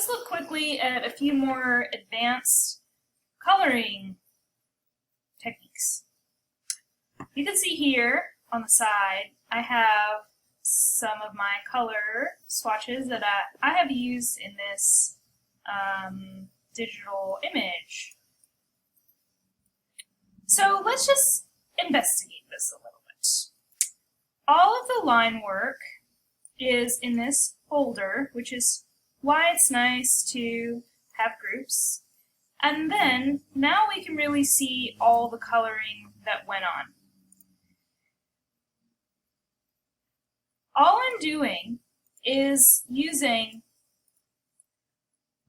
let's look quickly at a few more advanced coloring techniques. You can see here on the side, I have some of my color swatches that I have used in this digital image. So let's just investigate this a little bit. All of the line work is in this folder, which is why it's nice to have groups. And then, now we can really see all the coloring that went on. All I'm doing is using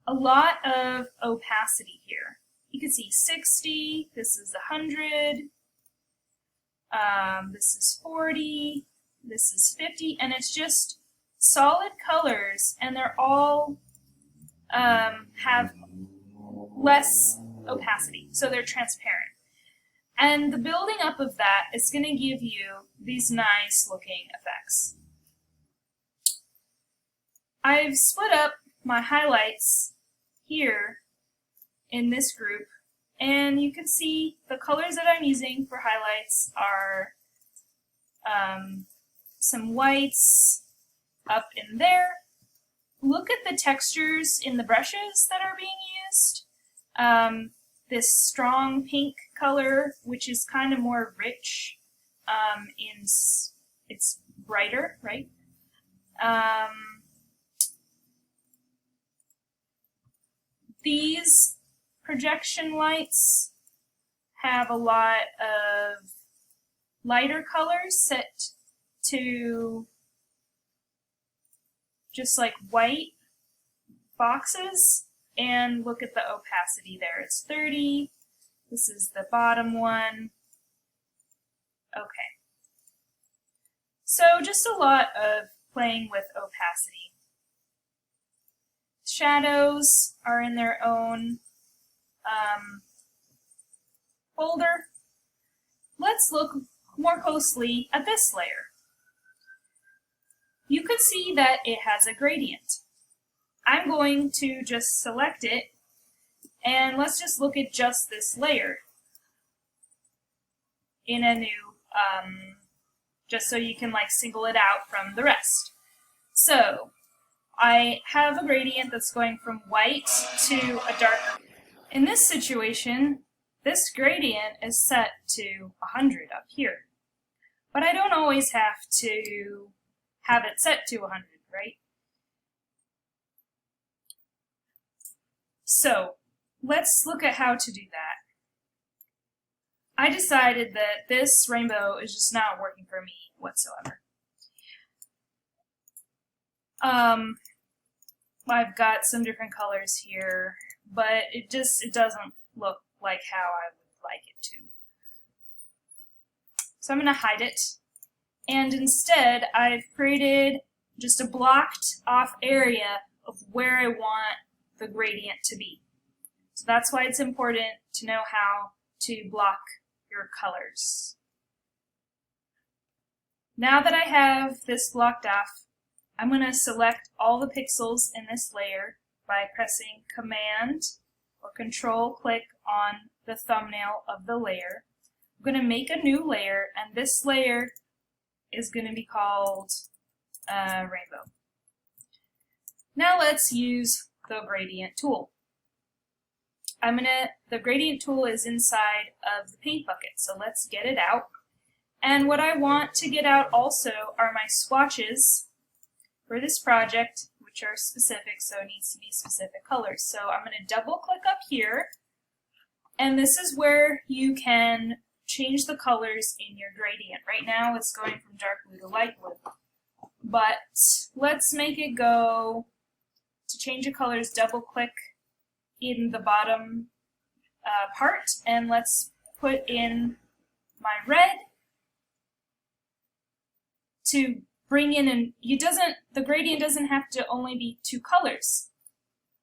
a lot of opacity here. You can see 60, this is 100, this is 40, this is 50, and it's just solid colors, and they're all have less opacity, so they're transparent. And the building up of that is going to give you these nice looking effects. I've split up my highlights here in this group, and you can see the colors that I'm using for highlights are some whites up in there. Look at the textures in the brushes that are being used. This strong pink color, which is kind of more rich, it's brighter, right? These projection lights have a lot of lighter colors set to just like white boxes, and look at the opacity there. It's 30. This is the bottom one. Okay. So just a lot of playing with opacity. Shadows are in their own folder. Let's look more closely at this layer. You could see that it has a gradient. I'm going to just select it, and let's just look at just this layer in a new, just so you can like single it out from the rest. So I have a gradient that's going from white to a darker. In this situation, this gradient is set to 100 up here. But I don't always have to have it set to 100, right? So let's look at how to do that. I decided that this rainbow is just not working for me whatsoever. I've got some different colors here, but it doesn't look like how I would like it to. So I'm going to hide it, and instead I've created just a blocked off area of where I want the gradient to be. So that's why it's important to know how to block your colors. Now that I have this blocked off, I'm going to select all the pixels in this layer by pressing Command or Control-click on the thumbnail of the layer. I'm going to make a new layer, and this layer is going to be called Rainbow. Now let's use the Gradient tool. The Gradient tool is inside of the paint bucket, so let's get it out. And what I want to get out also are my swatches for this project, which are specific, so it needs to be specific colors. So I'm going to double click up here, and this is where you can change the colors in your gradient. Right now it's going from dark blue to light blue, but let's make it go to change the colors. Double click in the bottom part, and let's put in my red to bring in, and the gradient doesn't have to only be 2 colors.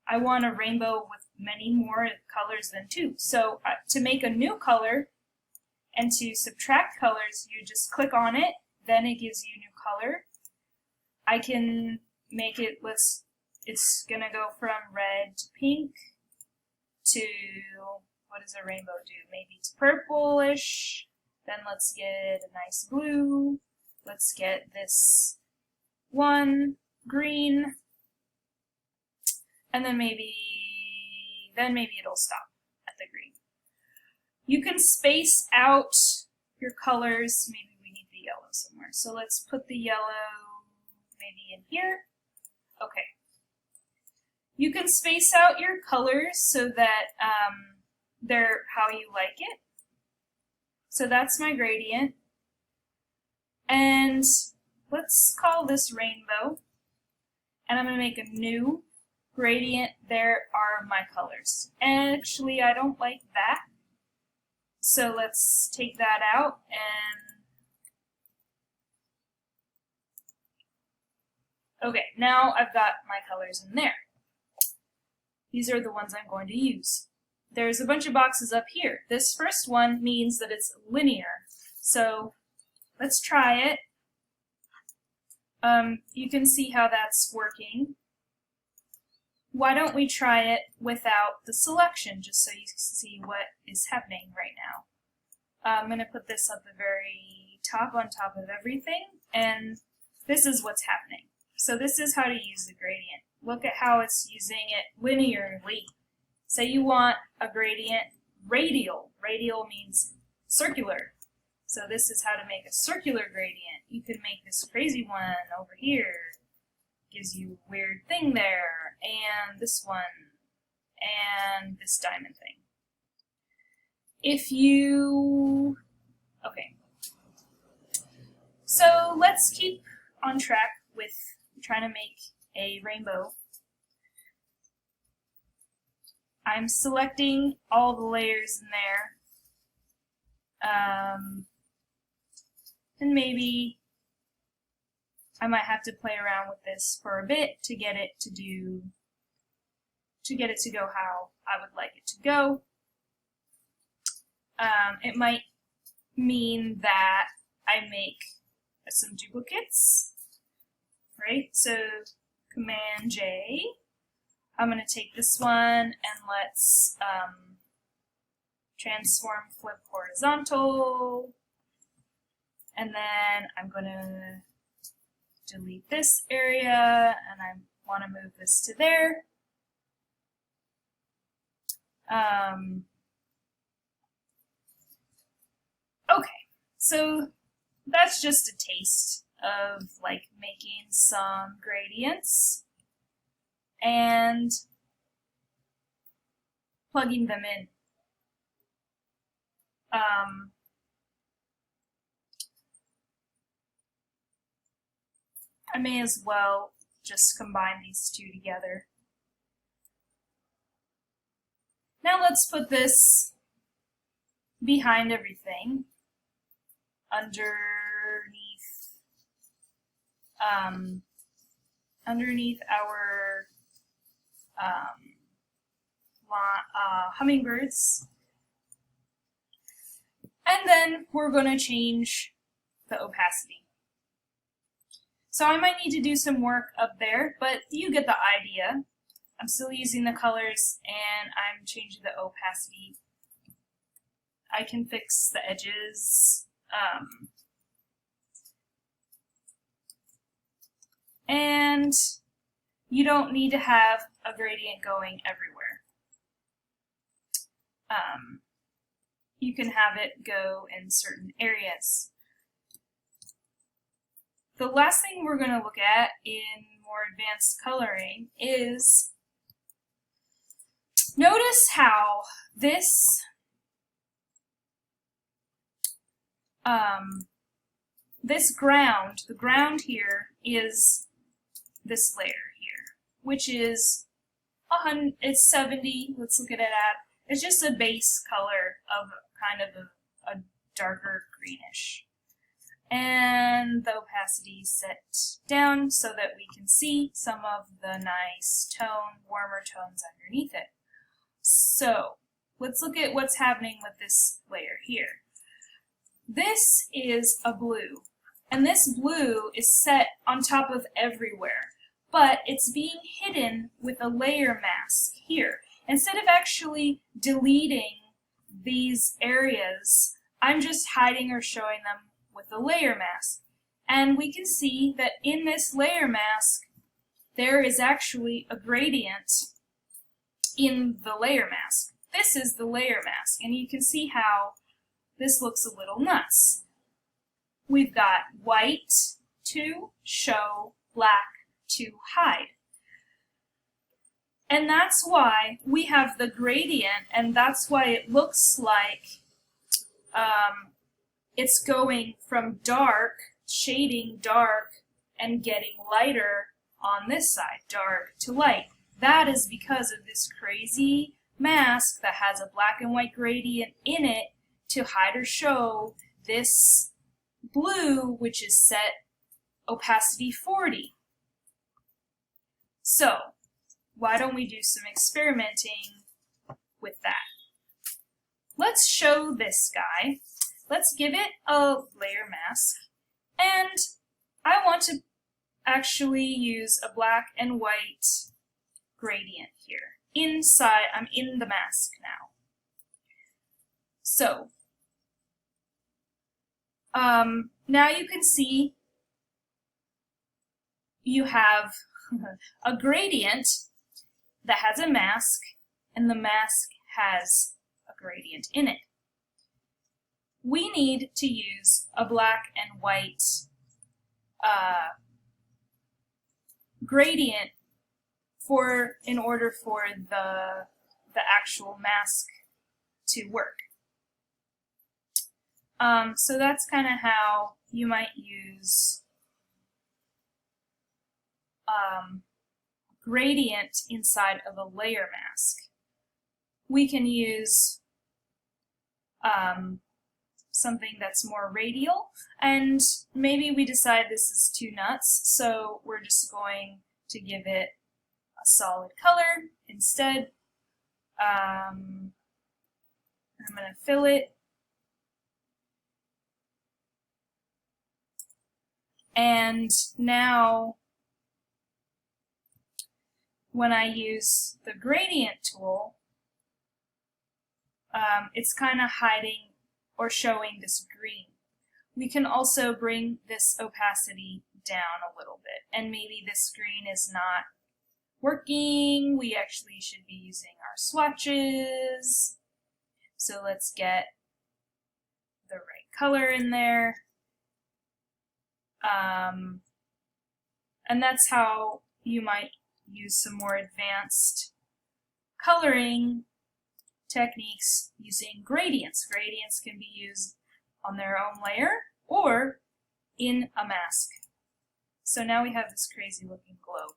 I want a rainbow with many more colors than 2. So to make a new color and to subtract colors, you just click on it, then it gives you a new color. I can make it, let's it's gonna go from red to pink to, what does a rainbow do? Maybe it's purplish. Then let's get a nice blue. Let's get this one green. And then maybe it'll stop at the green. You can space out your colors. Maybe we need the yellow somewhere. So let's put the yellow maybe in here. Okay. You can space out your colors so that they're how you like it. So that's my gradient. And let's call this rainbow. And I'm going to make a new gradient. There are my colors. And actually, I don't like that. So let's take that out and okay, now I've got my colors in there. These are the ones I'm going to use. There's a bunch of boxes up here. This first one means that it's linear. So let's try it. You can see how that's working. Why don't we try it without the selection, just so you can see what is happening right now. I'm going to put this at the very top on top of everything, and this is what's happening. So this is how to use the gradient. Look at how it's using it linearly. Say you want a gradient radial. Radial means circular. So this is how to make a circular gradient. You can make this crazy one over here. Gives you a weird thing there, and this one, and this diamond thing. If you, okay. So let's keep on track with trying to make a rainbow. I'm selecting all the layers in there. And maybe I might have to play around with this for a bit to get it to go how I would like it to go. It might mean that I make some duplicates, right? So Command J. I'm going to take this one and let's transform flip horizontal. And then I'm going to delete this area, and I want to move this to there. Okay, so that's just a taste of like making some gradients and plugging them in. I may as well just combine these two together. Now let's put this behind everything, underneath our hummingbirds. And then we're going to change the opacity. So I might need to do some work up there, but you get the idea. I'm still using the colors and I'm changing the opacity. I can fix the edges. And you don't need to have a gradient going everywhere. You can have it go in certain areas. The last thing we're going to look at in more advanced coloring is notice how this the ground here is this layer here, which is it's 70. Let's look at it at. It's just a base color of kind of a darker greenish. And the opacity set down so that we can see some of the nice warmer tones underneath it. So let's look at what's happening with this layer here. This is a blue, and this blue is set on top of everywhere. but it's being hidden with a layer mask here. Instead of actually deleting these areas, I'm just hiding or showing them with a layer mask. And we can see that in this layer mask, there is actually a gradient in the layer mask. This is the layer mask, and you can see how this looks a little nuts. We've got white to show, black to hide. And that's why we have the gradient, and that's why it looks like it's going from dark, shading dark, and getting lighter on this side, dark to light. That is because of this crazy mask that has a black and white gradient in it to hide or show this blue, which is set opacity 40. So, why don't we do some experimenting with that? Let's show this guy. Let's give it a layer mask, and I want to actually use a black and white gradient here. Inside, I'm in the mask now. So, now you can see you have a gradient that has a mask, and the mask has a gradient in it. We need to use a black and white gradient in order for the actual mask to work. So that's kind of how you might use gradient inside of a layer mask. We can use something that's more radial, and maybe we decide this is too nuts, so we're just going to give it a solid color instead. I'm going to fill it. And now, when I use the gradient tool, it's kind of hiding or showing this green. We can also bring this opacity down a little bit, and maybe this green is not working. We actually should be using our swatches. So let's get the right color in there. And that's how you might use some more advanced coloring techniques using gradients. Gradients can be used on their own layer or in a mask. So now we have this crazy looking globe.